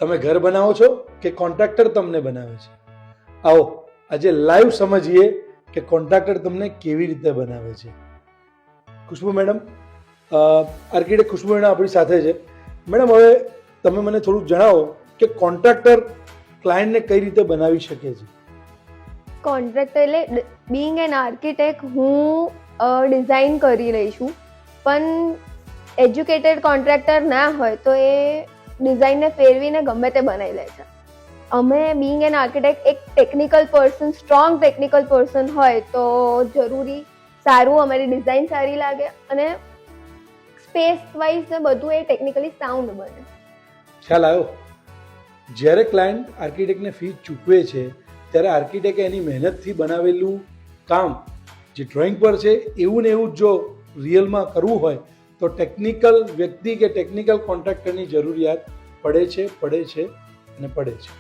તમે ઘર બનાવો છો કે કોન્ટ્રાક્ટર તમને બનાવે છે? આવો આજે લાઈવ સમજીએ કે કોન્ટ્રાક્ટર તમને કેવી રીતે બનાવે છે. ખુશ્બુ મેડમ, આર્કિટેક્ટ ખુશ્બુ મેડમ આપણી સાથે છે. મેડમ, હવે તમે મને થોડુંક જણાવો કે કોન્ટ્રાક્ટર ક્લાયન્ટને કઈ રીતે બનાવી શકે છે? કોન્ટ્રાક્ટર એટલે બિંગ એન આર્કિટેક્ટ હું ડિઝાઇન કરી રહી છું, પણ એજ્યુકેટેડ કોન્ટ્રાક્ટર ના હોય તો એ ડિઝાઇનને ફેરવીને ગમે તે બનાવી લે છે. અમે બિંગ એન આર્કિટેક્ટ એક technical person, strong technical person હોય તો જરૂરી સારું અમારી ડિઝાઇન સારી લાગે અને સ્પેસ વાઇઝ ને બધું એ ટેકનિકલી સાઉન્ડ બને. ખ્યાલ આવ્યો? જ્યારે ક્લાયન્ટ આર્કિટેક્ટને ફી ચૂકવે છે ત્યારે આર્કિટેક્ટે એની મહેનતથી બનાવેલું કામ જે ડ્રોઈંગ પર છે એવું ને એવું જો રિયલમાં કરવું હોય તો ટેકનિકલ વ્યક્તિ કે ટેકનિકલ કોન્ટ્રાક્ટરની જરૂરિયાત પડે છે અને પડે છે.